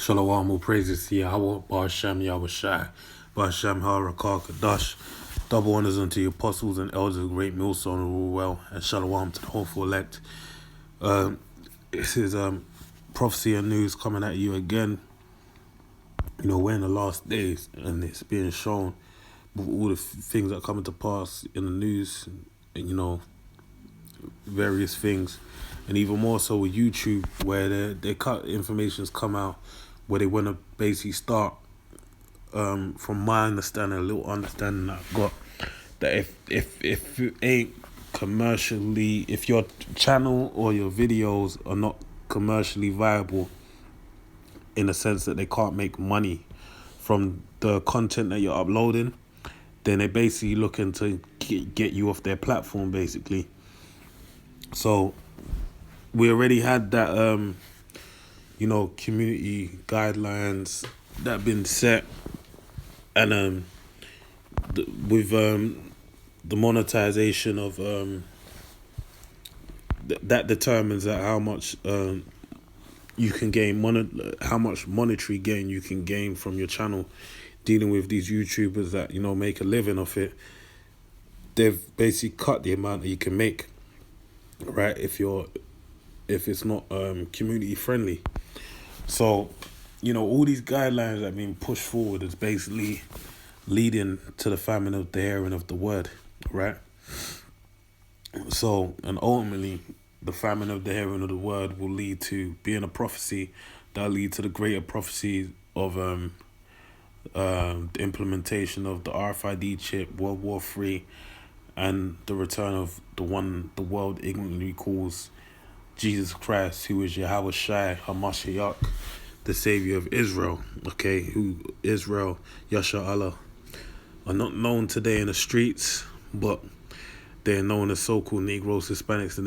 Shalom, all praises to Yahweh, Ba'ashem, Yahweh Shai, Ba'ashem, Harakah, Kadash. Double honors unto the apostles and elders of the great millstone who rule well, and shalom to the hopeful elect. This is prophecy and news coming at you again. You know, we're in the last days, and it's being shown with all the things that are coming to pass in the news, and you know, various things, and even more so with YouTube, where they cut information's come out where they want to basically start, from my understanding, a little understanding that I've got, that if you ain't commercially, if your channel or your videos are not commercially viable, in the sense that they can't make money from the content that you're uploading, then they're basically looking to get you off their platform, basically. So we already had that, community guidelines that have been set, and with the monetization of that determines that how much you can gain how much monetary gain you can gain from your channel, dealing with these YouTubers that make a living off it. They've basically cut the amount that you can make, right? If it's not community friendly. So, all these guidelines that are being pushed forward is basically leading to the famine of the hearing of the word, right? So, and ultimately, the famine of the hearing of the word will lead to being a prophecy that'll lead to the greater prophecy of the implementation of the RFID chip, World War III, and the return of the one the world ignorantly calls Jesus Christ, who is Yahweh Shai HaMashiach, the Savior of Israel, okay, who Israel, Yasha Allah, are not known today in the streets, but they're known as so-called Negroes, Hispanics, and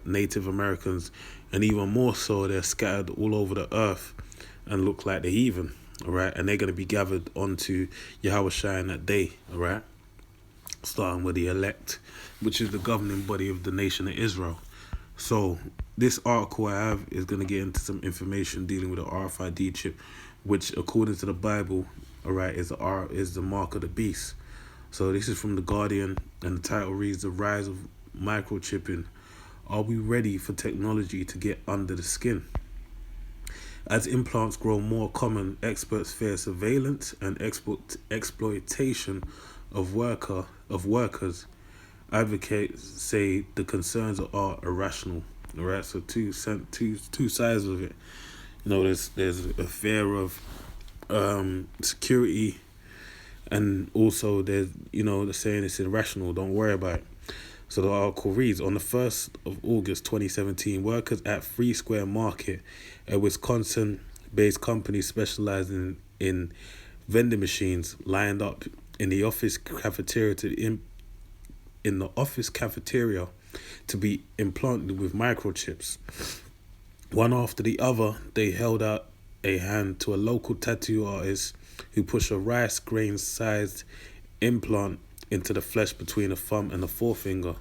Native Americans, and even more so, they're scattered all over the earth and look like the heathen, all right, and they're going to be gathered onto Yahweh Shai in that day, all right, starting with the elect, which is the governing body of the nation of Israel. So this article I have is going to get into some information dealing with the RFID chip, which according to the Bible, all right, is the mark of the beast. So this is from The Guardian, and the title reads, "The Rise of Microchipping. Are we ready for technology to get under the skin?" As implants grow more common, experts fear surveillance and exploitation of workers. Advocates say the concerns are irrational. All right, so two sides of it. There's a fear of security, and also there's they're saying it's irrational. Don't worry about it. So the article reads, on the 1st of August 2017, workers at Free Square Market, a Wisconsin-based company specializing in vending machines, lined up in the office cafeteria to be implanted with microchips. One after the other, they held out a hand to a local tattoo artist who pushed a rice grain-sized implant into the flesh between the thumb and the forefinger.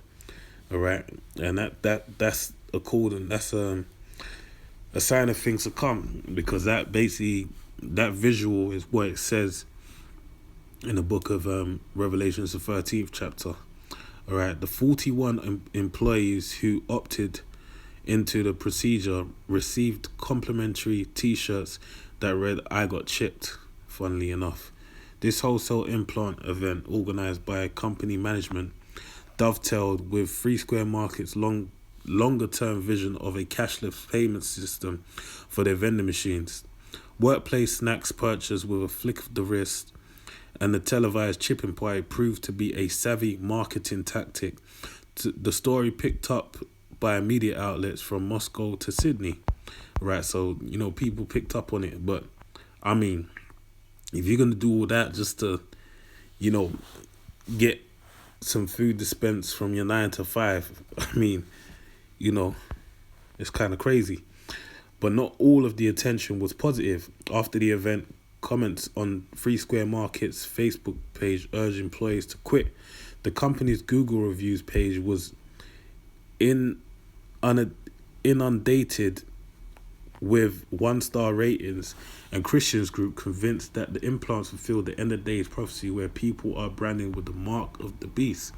All right, and that's a sign of things to come, because that visual is what it says in the book of Revelations, the 13th chapter. All right, the 41 employees who opted into the procedure received complimentary T-shirts that read "I got chipped." Funnily enough, this wholesale implant event, organized by company management, dovetailed with Free Square Market's longer-term vision of a cashless payment system for their vending machines. Workplace snacks purchased with a flick of the wrist and the televised chipping party proved to be a savvy marketing tactic. The story picked up by media outlets from Moscow to Sydney. Right, so, people picked up on it. But, I mean, if you're going to do all that just to, get some food dispensed from your 9 to 5, I mean, it's kind of crazy. But not all of the attention was positive. After the event, comments on Free Square Market's Facebook page urged employees to quit. The company's Google reviews page was inundated with 1-star ratings, and Christians group convinced that the implants fulfill the end of days prophecy where people are branded with the mark of the beast.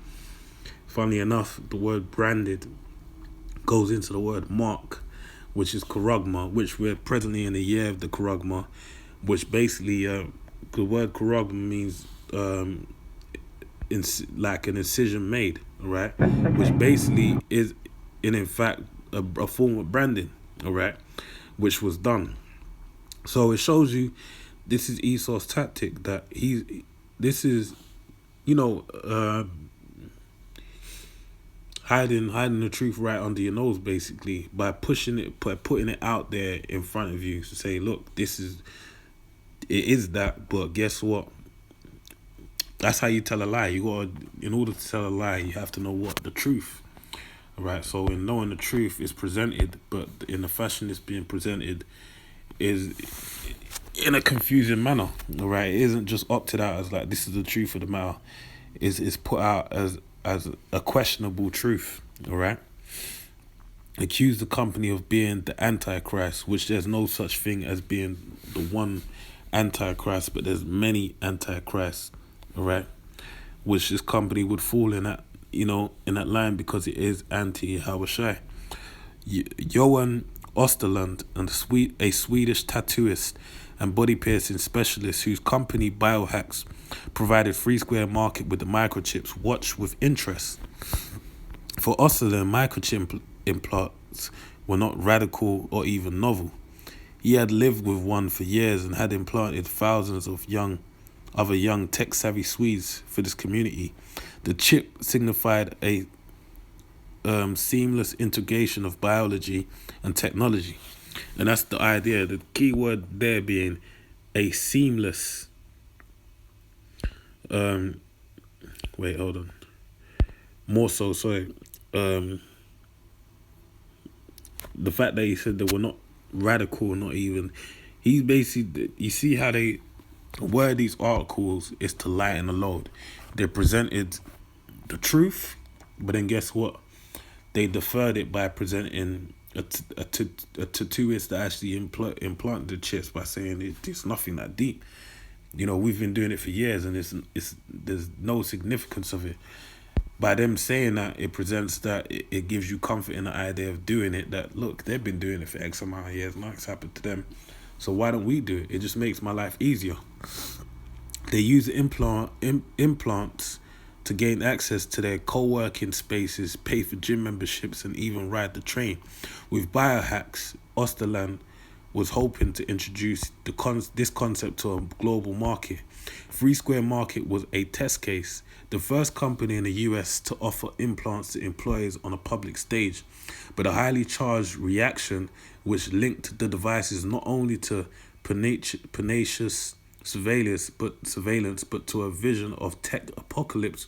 Funnily enough, the word branded goes into the word mark, which is Karagma, which we're presently in the year of the Karagma, which basically, the word Karagma means like an incision made, right? Which basically is, in fact, a form of branding, all right, which was done. So it shows you this is Esau's tactic, that this is, you know, hiding the truth right under your nose, basically, by putting it out there in front of you to say, look, it is that, but guess what? That's how you tell a lie. In order to tell a lie, you have to know what the truth. All right. So in knowing the truth is presented, but in the fashion it's being presented is in a confusing manner. All right. It isn't just opted out as like this is the truth of the matter. Is put out as a questionable truth. All right. Accuse the company of being the Antichrist, which there's no such thing as being the one Antichrist, but there's many Antichrists. All right, which this company would fall in that, in that line, because it is anti-Hawashai. Johan Osterland, a Swedish tattooist and body piercing specialist whose company Biohacks provided Free Square Market with the microchips, watched with interest. For Osterland, microchip implants were not radical or even novel. He had lived with one for years and had implanted thousands of other young tech-savvy Swedes for this community. The chip signified a seamless integration of biology and technology. And that's the idea, the key word there being a seamless... wait, hold on. More so, sorry. The fact that he said they were not radical, not even... He's basically... You see how they... word these articles is to lighten the load. They presented the truth, but then guess what? They deferred it by presenting a tattooist that actually implanted the chips by saying it's nothing that deep. We've been doing it for years, and there's no significance of it. By them saying that, it presents that it gives you comfort in the idea of doing it, that look, they've been doing it for X amount of years, nothing's happened to them. So why don't we do it? It just makes my life easier. They use implants to gain access to their co-working spaces, pay for gym memberships, and even ride the train. With Biohacks, Osterland was hoping to introduce this concept to a global market. Free Square Market was a test case, the first company in the US to offer implants to employees on a public stage, but a highly charged reaction which linked the devices not only to pernicious surveillance, but to a vision of tech apocalypse,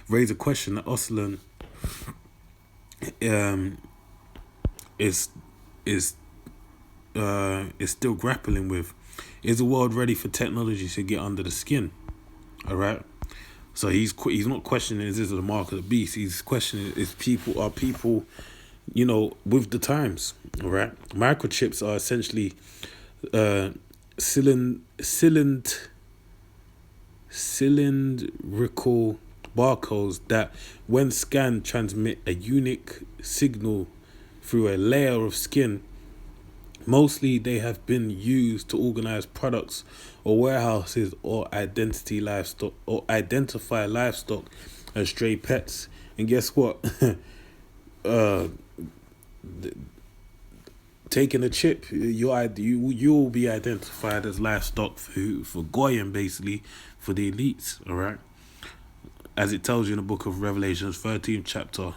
raised a question that Osterland is still grappling with. Is the world ready for technology to get under the skin? All right. So he's not questioning is this the mark of the beast. He's questioning are people, with the times. All right. Microchips are essentially cylindrical barcodes that, when scanned, transmit a unique signal through a layer of skin. Mostly they have been used to organize products or warehouses or identify livestock and stray pets. And guess what? Taking a chip, you will be identified as livestock for Goyim, basically, for the elites, all right? As it tells you in the book of Revelations, 13th chapter,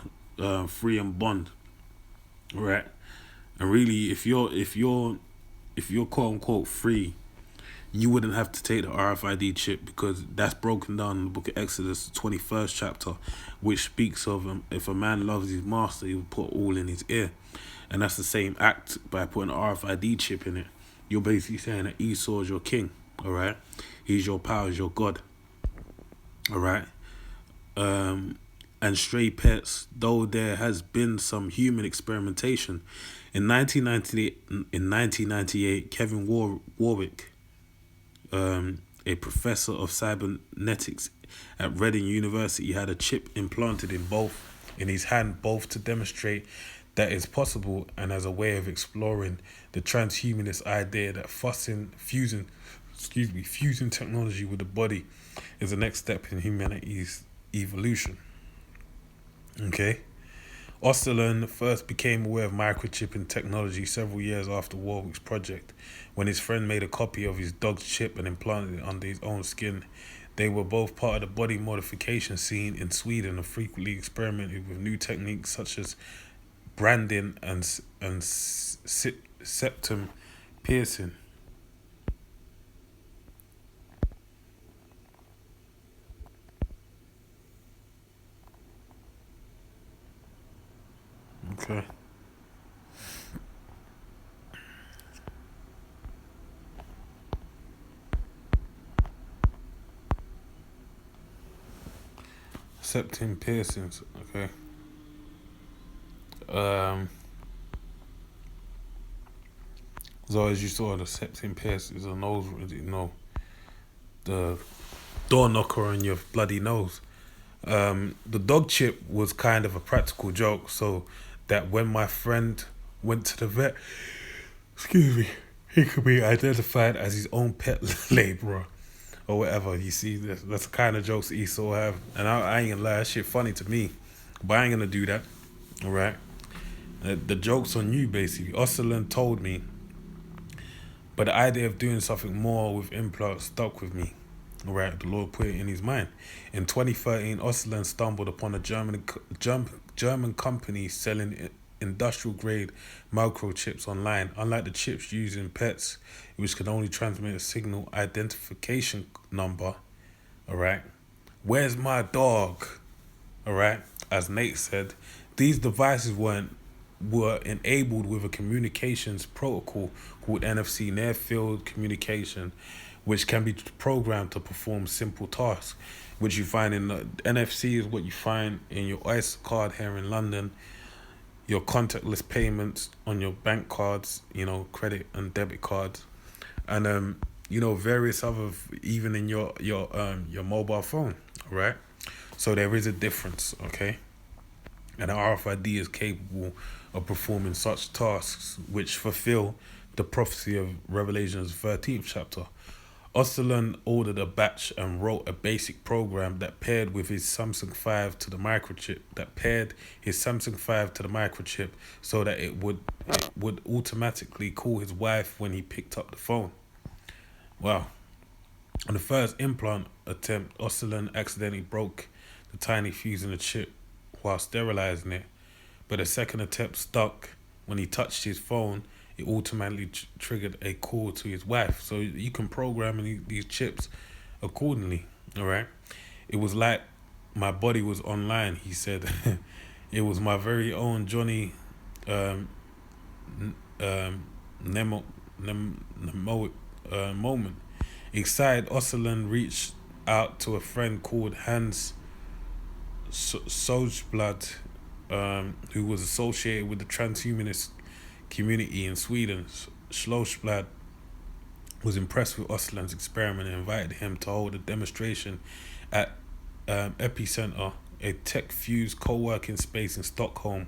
free and bond, all right? And really, if you're quote unquote free, you wouldn't have to take the RFID chip, because that's broken down in the book of Exodus, 21st chapter, which speaks of if a man loves his master, he will put all in his ear. And that's the same act by putting an RFID chip in it. You're basically saying that Esau is your king, all right? He's your power, he's your God, all right? and stray pets, though there has been some human experimentation. In 1998, Kevin Warwick, a professor of cybernetics at Reading University, had a chip implanted in his hand, both to demonstrate that it's possible and as a way of exploring the transhumanist idea that fusing technology with the body is the next step in humanity's evolution. Okay. Osterlund first became aware of microchipping technology several years after Warwick's project, when his friend made a copy of his dog's chip and implanted it under his own skin. They were both part of the body modification scene in Sweden and frequently experimented with new techniques such as branding and septum piercing. Okay. Septum piercings. Okay. Um. So as you saw, the septum piercings, the nose, the door knocker on your bloody nose. The dog chip was kind of a practical joke, so that when my friend went to the vet, excuse me, he could be identified as his own pet laborer or whatever. You see, that's the kind of jokes that Esau have, and I ain't gonna lie, that shit funny to me, but I ain't gonna do that. All right, the joke's on you basically. Osterlund told me, but the idea of doing something more with implants stuck with me. All right, the Lord put it in his mind. In 2013, Osterlund stumbled upon a German company selling industrial grade microchips online. Unlike the chips used in pets, which can only transmit a signal identification number, all right, where's my dog? All right, as Nate said, these devices were enabled with a communications protocol called NFC, near field communication, which can be programmed to perform simple tasks, which you find in the NFC is what you find in your Oyster card here in London, your contactless payments on your bank cards, credit and debit cards, and various other, even in your mobile phone. All right, so there is a difference. Okay, and RFID is capable of performing such tasks which fulfill the prophecy of Revelation's 13th chapter. Osterlund ordered a batch and wrote a basic program that paired his Samsung 5 to the microchip so that it would automatically call his wife when he picked up the phone. Wow. On the first implant attempt, Osterlund accidentally broke the tiny fuse in the chip while sterilizing it, but the second attempt stuck. When he touched his phone, it automatically triggered a call to his wife. So you can program these chips accordingly. All right. It was like my body was online. He said, it was my very own Johnny um, Nemo, moment. Excited, Osterlund reached out to a friend called Hans Sojblad, who was associated with the transhumanist community in Sweden. Schlossblad was impressed with Osterlund's experiment and invited him to hold a demonstration at Epicenter, a tech-fused co-working space in Stockholm,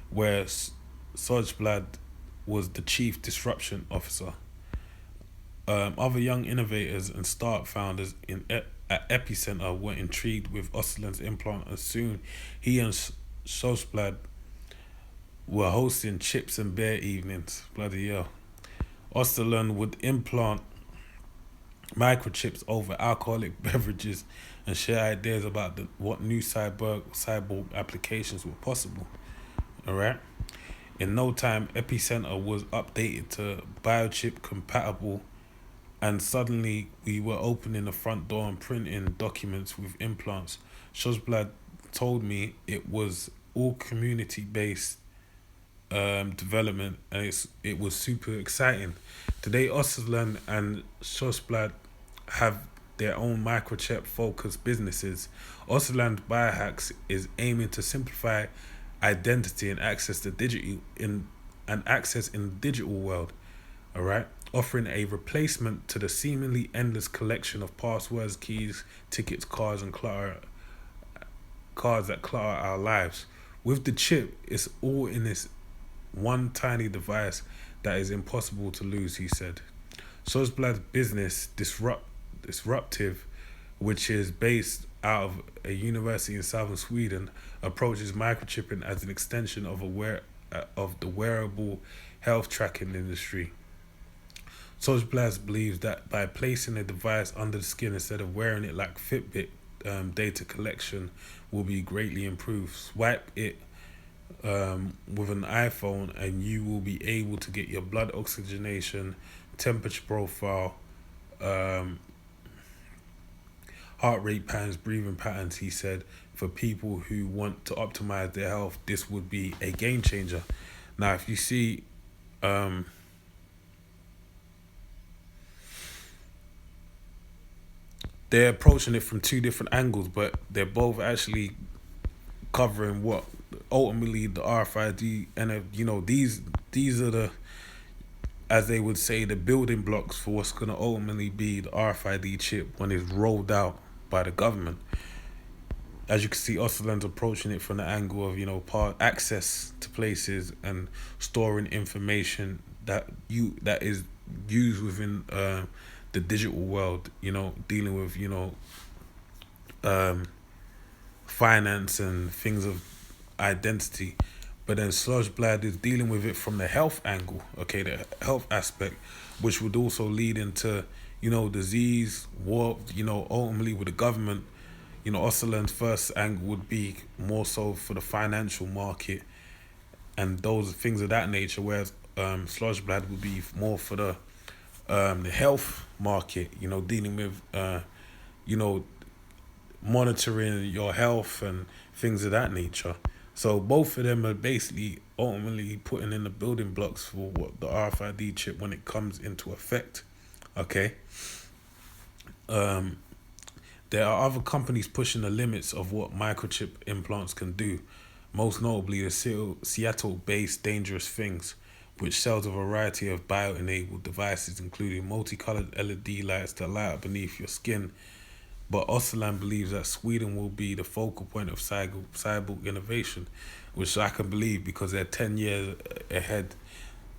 where Sojblad was the chief disruption officer. Other young innovators and startup founders at Epicenter were intrigued with Osterlund's implant, and soon he and Sojblad were hosting chips and beer evenings. Bloody hell. Osterlund would implant microchips over alcoholic beverages and share ideas about what new cyborg applications were possible. Alright? In no time, Epicenter was updated to biochip compatible, and suddenly we were opening the front door and printing documents with implants. Sojblad told me it was all community based development, and it was super exciting. Today, Osterlund and Sojblad have their own microchip-focused businesses. Osterland Biohacks is aiming to simplify identity and access in the digital world. All right, offering a replacement to the seemingly endless collection of passwords, keys, tickets, cards that clutter our lives. With the chip, it's all in this one tiny device that is impossible to lose, he said. Sosblad's business, Disruptive, which is based out of a university in southern Sweden, approaches microchipping as an extension of the wearable health tracking industry. Sosblad believes that by placing a device under the skin instead of wearing it like Fitbit, data collection will be greatly improved. Swipe it with an iPhone, and you will be able to get your blood oxygenation, temperature profile, um, heart rate patterns, breathing patterns. He said, for people who want to optimize their health, this would be a game changer. Now, if you see, um, they're approaching it from two different angles, but they're both actually covering what ultimately the RFID, and these are the, as they would say, the building blocks for what's going to ultimately be the RFID chip when it's rolled out by the government. As you can see, Osterland's approaching it from the angle of part access to places and storing information that is used within the digital world. Dealing with um, finance and things of identity. But then Sludgeblad is dealing with it from the health angle, okay, the health aspect, which would also lead into, disease, war, ultimately with the government. Osterland's first angle would be more so for the financial market and those things of that nature, whereas Sludgeblad would be more for the health market, dealing with, you know, monitoring your health and things of that nature. So both of them are basically ultimately putting in the building blocks for what the RFID chip when it comes into effect. Okay. There are other companies pushing the limits of what microchip implants can do, most notably the Seattle-based Dangerous Things, which sells a variety of bio-enabled devices, including multicolored LED lights that light up beneath your skin. But Osterland believes that Sweden will be the focal point of cyborg innovation, which I can believe because they're 10 years ahead.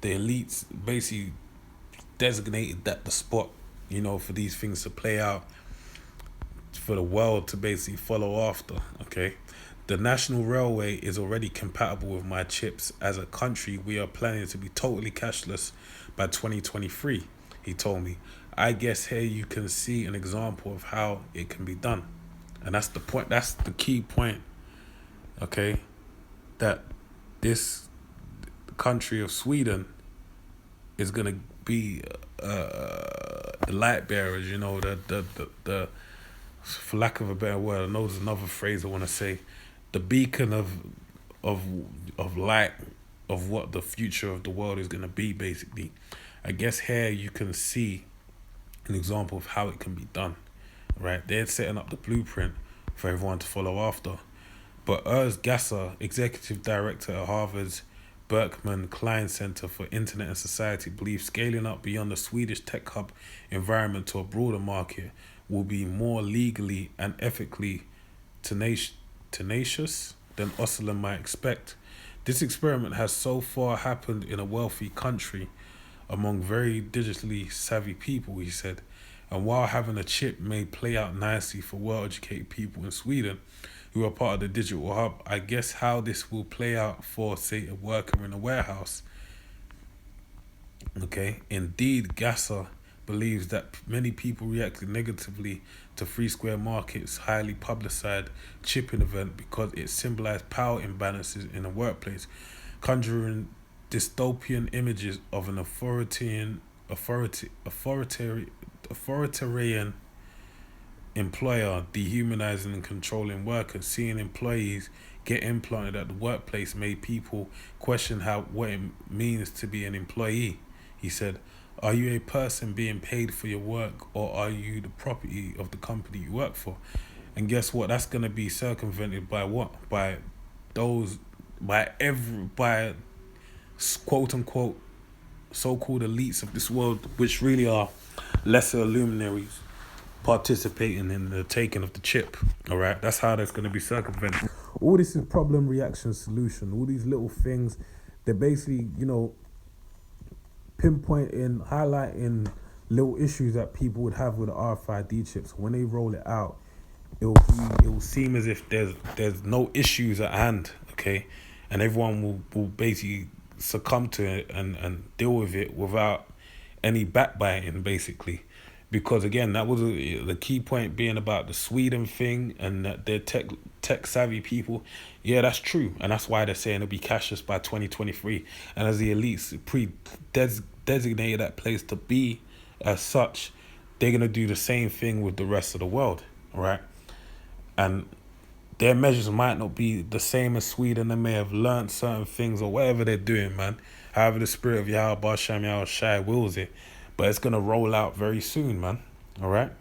The elites basically designated that the spot, for these things to play out, for the world to basically follow after, okay? The National Railway is already compatible with my chips. As a country, we are planning to be totally cashless by 2023, he told me. I guess here you can see an example of how it can be done. And that's the point, that's the key point, okay? That this country of Sweden is going to be the light bearers, the for lack of a better word, I know there's another phrase I want to say, the beacon of light of what the future of the world is going to be, basically. I guess here you can see an example of how it can be done, right? They're setting up the blueprint for everyone to follow after. But Urs Gasser, executive director at Harvard's Berkman Klein Center for Internet and Society, believes scaling up beyond the Swedish tech hub environment to a broader market will be more legally and ethically tenacious than Osterland might expect. This experiment has so far happened in a wealthy country among very digitally savvy people, he said. And while having a chip may play out nicely for well-educated people in Sweden who are part of the digital hub, I guess how this will play out for, say, a worker in a warehouse. Okay, indeed, Gasser believes that many people reacted negatively to Free Square Market's highly publicized chipping event because it symbolized power imbalances in the workplace, conjuring dystopian images of an authoritarian employer dehumanizing and controlling workers. Seeing employees get implanted at the workplace made people question what it means to be an employee. He said, Are you a person being paid for your work, or are you the property of the company you work for? And guess what? That's gonna be circumvented by what? Those, by quote unquote so-called elites of this world, which really are lesser luminaries participating in the taking of the chip. All right, that's how that's going to be circumvented. All this is problem, reaction, solution. All these little things, they're basically, pinpointing, highlighting little issues that people would have with the RFID chips. When they roll it out, it will seem as if there's no issues at hand, okay, and everyone will basically succumb to it and deal with it without any backbiting, basically. Because again, that was the key point being about the Sweden thing and that they're tech savvy people. Yeah, that's true, and that's why they're saying it'll be cashless by 2023. And as the elites designated that place to be as such, they're gonna do the same thing with the rest of the world, all right? And their measures might not be the same as Sweden. They may have learned certain things or whatever they're doing, man. However, the spirit of Yahweh Bashem Yahweh Shai wills it. But it's going to roll out very soon, man. All right?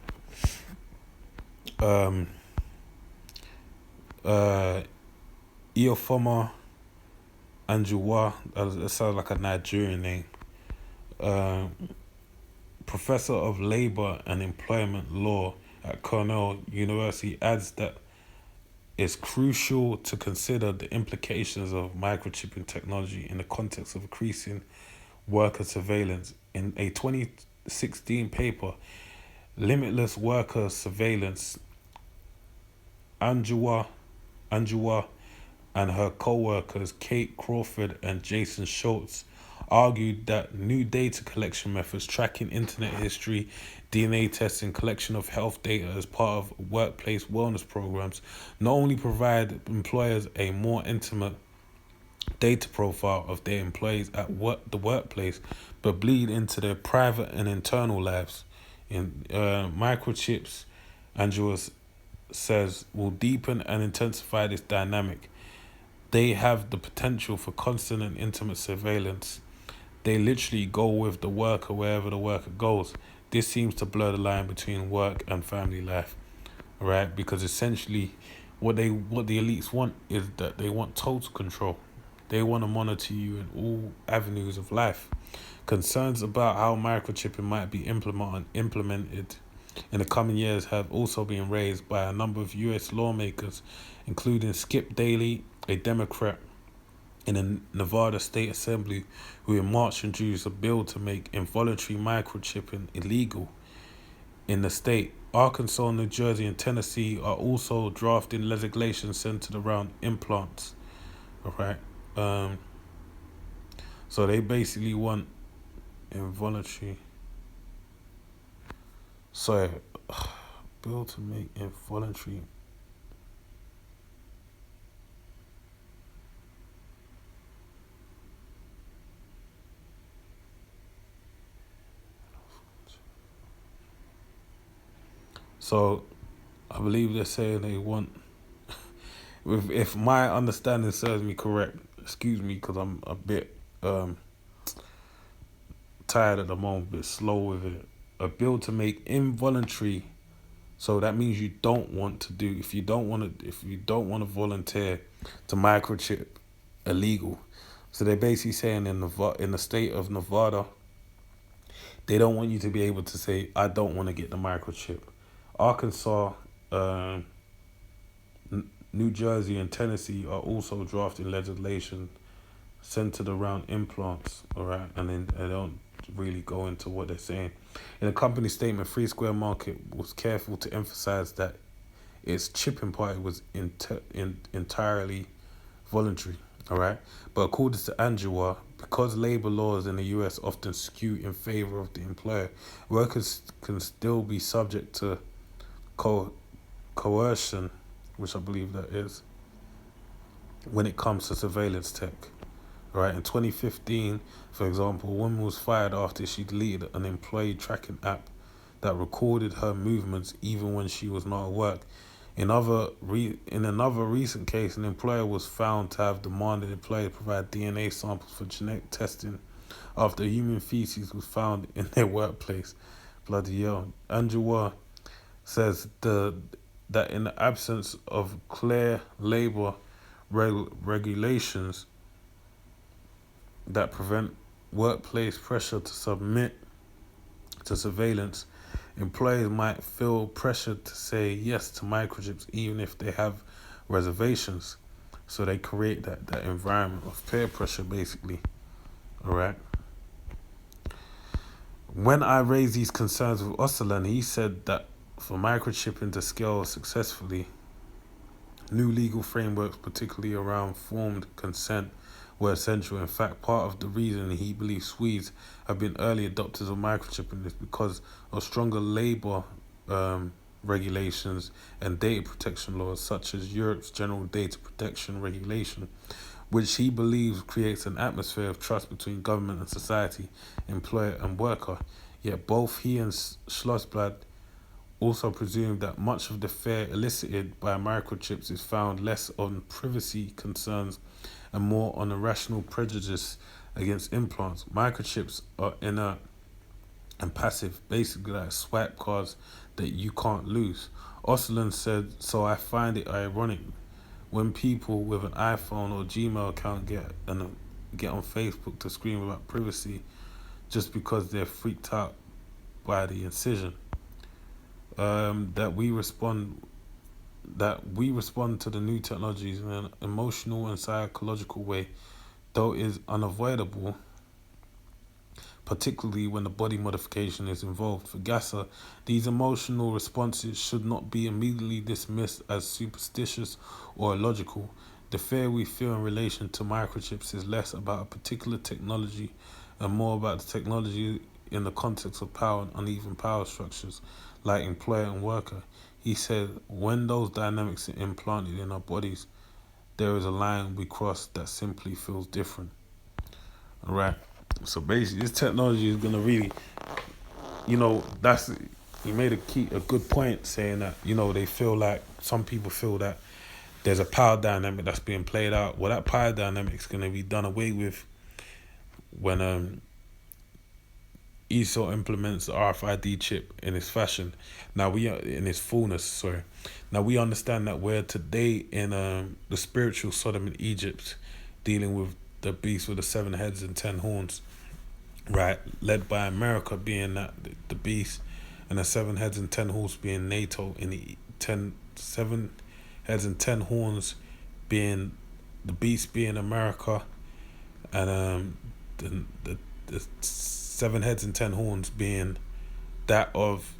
Iofoma Anjuwa, that sounds like a Nigerian name. Professor of Labor and Employment Law at Cornell University, adds that it's crucial to consider the implications of microchipping technology in the context of increasing worker surveillance. In a 2016 paper, Limitless Worker Surveillance, Anjua and her co-workers Kate Crawford and Jason Schultz argued that new data collection methods tracking internet history, DNA testing, collection of health data as part of workplace wellness programs not only provide employers a more intimate data profile of their employees at the workplace, but bleed into their private and internal lives. In microchips, Angela says, will deepen and intensify this dynamic. They have the potential for constant and intimate surveillance. They literally go with the worker wherever the worker goes. This seems to blur the line between work and family life, right? Because essentially, what the elites want is that they want total control. They want to monitor you in all avenues of life. Concerns about how microchipping might be implemented in the coming years have also been raised by a number of U.S. lawmakers, including Skip Daly, a Democrat in the Nevada State Assembly, who in March introduced a bill to make involuntary microchipping illegal in the state. Arkansas, New Jersey, and Tennessee are also drafting legislation centered around implants. All right. So they basically want involuntary. Sorry, bill to make involuntary. So, I believe they're saying they want. If my understanding serves me correct, excuse me, because I'm a bit tired at the moment, a bit slow with it. A bill to make involuntary. So that means you don't want to do. If you don't want to volunteer to microchip, illegal. So they're basically saying in the state of Nevada, they don't want you to be able to say, I don't want to get the microchip. Arkansas, New Jersey, and Tennessee are also drafting legislation centered around implants, all right? And then they don't really go into what they're saying. In a company statement, Free Square Market was careful to emphasize that its chipping party was entirely voluntary, all right? But according to Angela, because labor laws in the US often skew in favor of the employer, workers can still be subject to coercion, which I believe that is, when it comes to surveillance tech. Right, in 2015, for example, a woman was fired after she deleted an employee tracking app that recorded her movements even when she was not at work. In another recent case, an employer was found to have demanded the employee provide DNA samples for genetic testing after human feces was found in their workplace. Bloody hell. Andrew Waugh says that in the absence of clear labor regulations that prevent workplace pressure to submit to surveillance, employers might feel pressured to say yes to microchips even if they have reservations. So they create that environment of peer pressure, basically. All right. When I raised these concerns with Öcalan, he said that for microchipping to scale successfully, new legal frameworks, particularly around formed consent, were essential. In fact, part of the reason he believes Swedes have been early adopters of microchipping is because of stronger labour regulations and data protection laws, such as Europe's General Data Protection Regulation, which he believes creates an atmosphere of trust between government and society, employer and worker. Yet both he and Schlossblad also presume that much of the fear elicited by microchips is found less on privacy concerns and more on a rational prejudice against implants. Microchips are inert and passive, basically like swipe cards that you can't lose. Öcalan said, so I find it ironic when people with an iPhone or Gmail account get on Facebook to scream about privacy just because they're freaked out by the incision. That we respond to the new technologies in an emotional and psychological way, though is unavoidable, particularly when the body modification is involved. For Gasser, these emotional responses should not be immediately dismissed as superstitious or illogical. The fear we feel in relation to microchips is less about a particular technology and more about the technology in the context of power and uneven power structures, like employer and worker. He said, when those dynamics are implanted in our bodies, there is a line we cross that simply feels different. All right. So basically, this technology is gonna really, he made a good point saying that they feel like some people feel that there's a power dynamic that's being played out. Well, that power dynamic is gonna be done away with when ESO implements the RFID chip in its fashion. Now we are in its fullness. Sorry. Now we understand that we're today in the spiritual Sodom in Egypt, dealing with the beast with the 7 heads and 10 horns, right? Led by America being the beast, and the 7 heads and 10 horns being NATO, in the 7 heads and 10 horns being the beast being America, and the 7 heads and 10 horns being that of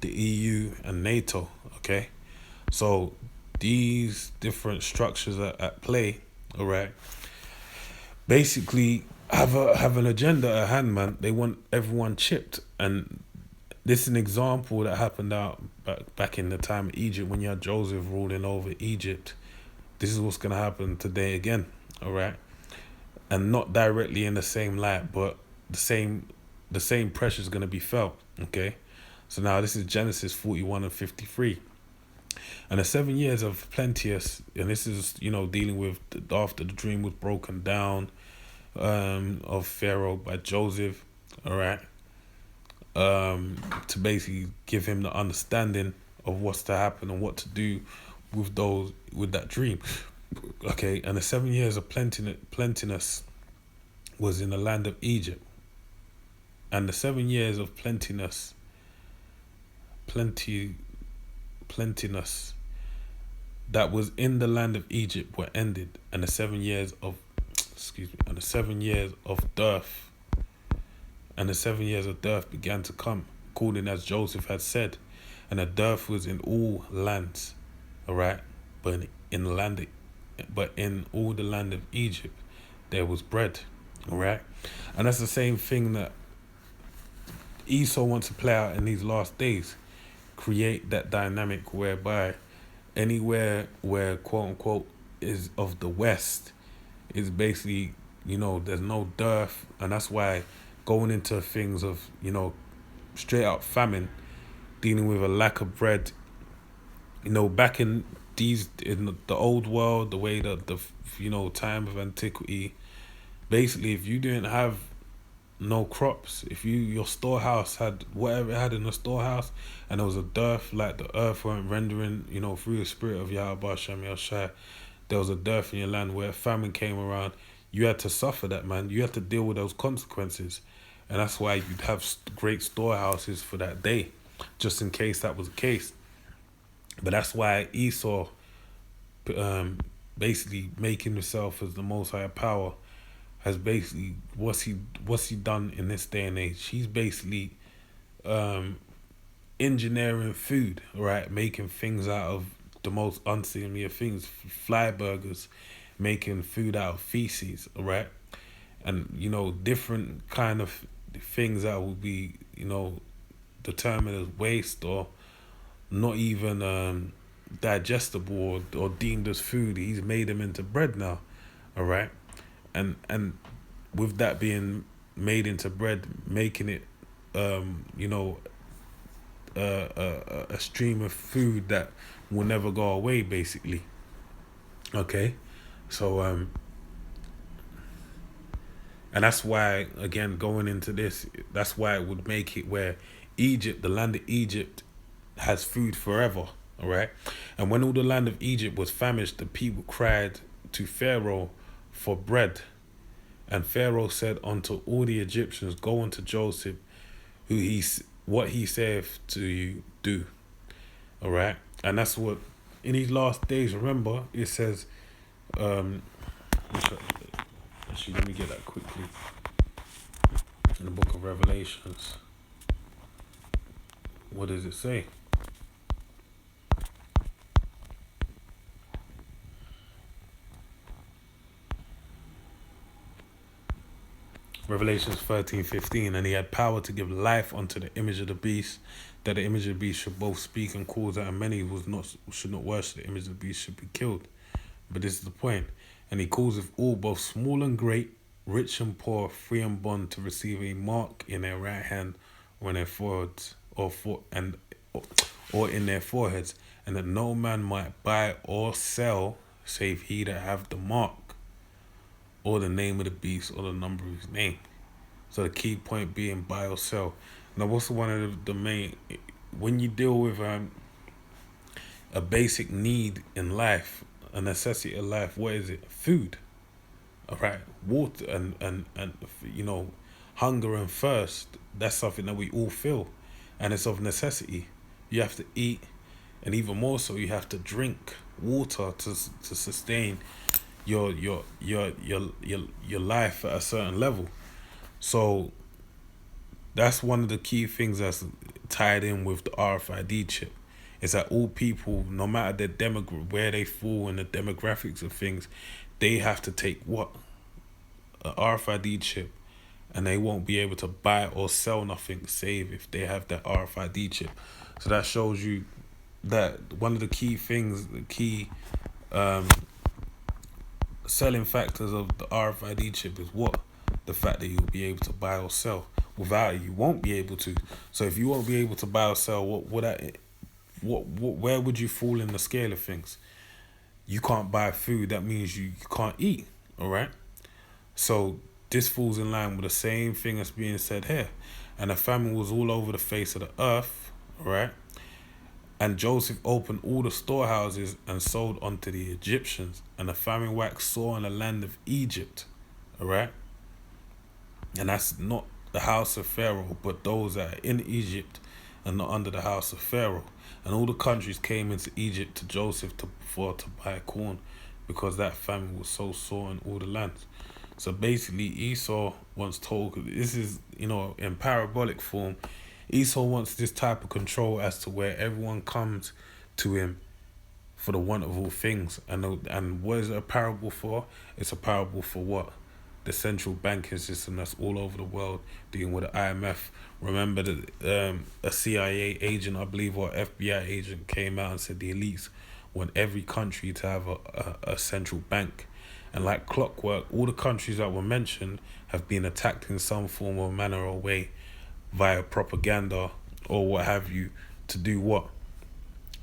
the EU and NATO. Okay, so these different structures are at play. All right, basically have an agenda at hand, man. They want everyone chipped, and this is an example that happened out back in the time of Egypt when you had Joseph ruling over Egypt. This is what's gonna happen today again. All right, and not directly in the same light, but the same pressure is gonna be felt. Okay, so now this is Genesis 41 and 53. And the 7 years of Plenteous, and this is, dealing with after the dream was broken down of Pharaoh by Joseph, all right, to basically give him the understanding of what's to happen and what to do with that dream. Okay, and the 7 years of plentiness was in the land of Egypt. And the 7 years of plentiness that was in the land of Egypt were ended, and the 7 years of dearth, and the 7 years of dearth began to come, according as Joseph had said, and the dearth was in all lands, all right, but in all the land of Egypt there was bread, all right, and that's the same thing that Esau wants to play out in these last days. Create that dynamic whereby anywhere where quote unquote is of the West is basically, there's no dearth, and that's why going into things of, straight out famine, dealing with a lack of bread, back in the old world, the way that the time of antiquity, basically if you didn't have no crops. If your storehouse had whatever it had in the storehouse, and there was a dearth, like the earth weren't rendering, through the spirit of Yahweh Shem Yahshai, there was a dearth in your land where famine came around. You had to suffer that, man. You had to deal with those consequences, and that's why you'd have great storehouses for that day, just in case that was the case. But that's why Esau, basically making himself as the most higher power, has basically what's he done in this day and age? He's basically engineering food, right? Making things out of the most unseemly of things, fly burgers, making food out of feces, right? And different kind of things that will be determined as waste or not even digestible or deemed as food. He's made them into bread now, all right? And with that being made into bread, making it a stream of food that will never go away, basically. Okay, so and that's why, again, going into this, that's why it would make it where Egypt, the land of Egypt, has food forever. All right, and when all the land of Egypt was famished, the people cried to Pharaoh for bread. And Pharaoh said unto all the Egyptians, go unto Joseph, what he saith to you, do. All right? And that's what, in these last days, remember, it says, actually, let me get that quickly. In the book of Revelations, what does it say? Revelations 13:15, and he had power to give life unto the image of the beast, that the image of the beast should both speak and cause that, and many should not worship the image of the beast should be killed. But this is the point. And he causeth all, both small and great, rich and poor, free and bond, to receive a mark in their right hand or in their foreheads, or in their foreheads, and that no man might buy or sell save he that have the mark, or the name of the beast, or the number of his name. So the key point being buy or sell. Now, what's one of the main, when you deal with a basic need in life, a necessity of life, what is it? Food. All right, water and hunger and thirst. That's something that we all feel, and it's of necessity. You have to eat, and even more so, you have to drink water to sustain your life at a certain level. So that's one of the key things that's tied in with the RFID chip, is that all people, no matter their where they fall in the demographics of things, they have to take what? A RFID chip, and they won't be able to buy or sell nothing save if they have that RFID chip. So that shows you that one of the key things, the key selling factors of the RFID chip is what? The fact that you'll be able to buy or sell. Without it, you won't be able to. So if you won't be able to buy or sell, where would you fall in the scale of things? You can't buy food. That means you can't eat. All right. So this falls in line with the same thing that's being said here. And the famine was all over the face of the earth. All right. And Joseph opened all the storehouses and sold unto the Egyptians. And the famine waxed sore in the land of Egypt. All right. And that's not the house of Pharaoh, but those that are in Egypt and not under the house of Pharaoh. And all the countries came into Egypt to Joseph to buy corn, because that famine was so sore in all the lands. So basically, Esau wants told, this is, in parabolic form, Esau wants this type of control as to where everyone comes to him for the want of all things. And what is it a parable for? It's a parable for what? The central banking system that's all over the world dealing with the IMF. Remember that a CIA agent, I believe, or FBI agent came out and said the elites want every country to have a central bank. And like clockwork, all the countries that were mentioned have been attacked in some form or manner or way via propaganda or what have you, to do what?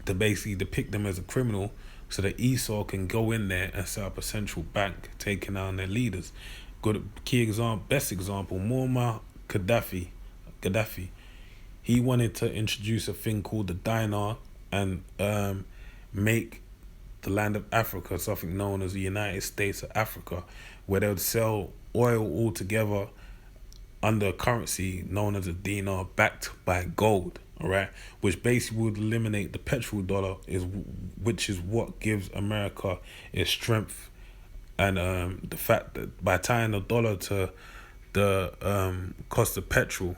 To basically depict them as a criminal so that Esau can go in there and set up a central bank, taking down their leaders. Best example, Muammar Gaddafi. He wanted to introduce a thing called the dinar and make the land of Africa something known as the United States of Africa, where they would sell oil altogether under a currency known as a dinar backed by gold, all right, which basically would eliminate the petrodollar, which is what gives America its strength, and the fact that by tying the dollar to the cost of petrol,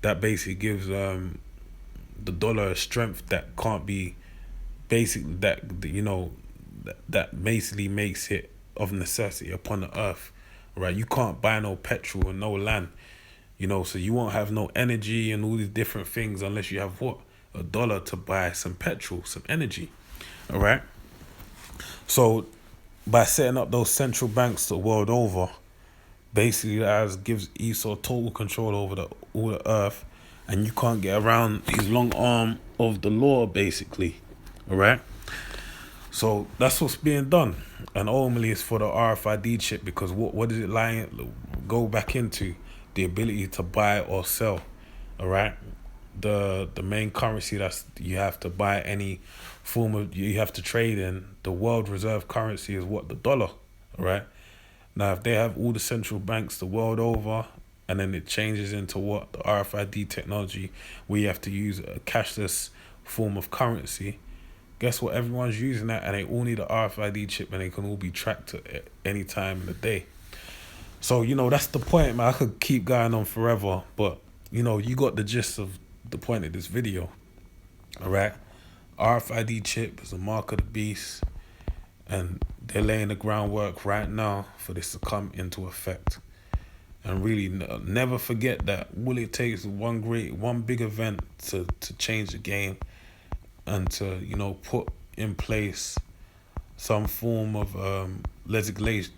that basically gives the dollar a strength that can't be basically that basically makes it of necessity upon the earth, right? You can't buy no petrol and no land, so you won't have no energy and all these different things unless you have what? A dollar to buy some petrol, some energy, all right? So by setting up those central banks the world over, basically that gives Esau total control over all the earth, and you can't get around his long arm of the law, basically, all right? So that's what's being done, and ultimately it's for the RFID chip, because what does it go back into? The ability to buy or sell, all right? The main currency that's you have to buy any form of, you have to trade in, the world reserve currency is what? The dollar, all right? Now if they have all the central banks the world over, and then it changes into what? The RFID technology, where you have to use a cashless form of currency, guess what? Everyone's using that, and they all need an RFID chip, and they can all be tracked at any time in the day. So, that's the point, man. I could keep going on forever, but, you got the gist of the point of this video, all right? RFID chip is a mark of the beast, and they're laying the groundwork right now for this to come into effect. And really, never forget that all it takes is one big event to change the game, and to, put in place some form of legislation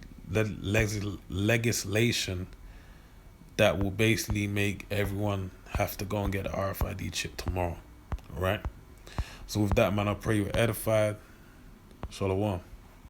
that will basically make everyone have to go and get an RFID chip tomorrow. All right? So with that, man, I pray you're edified. Shalom.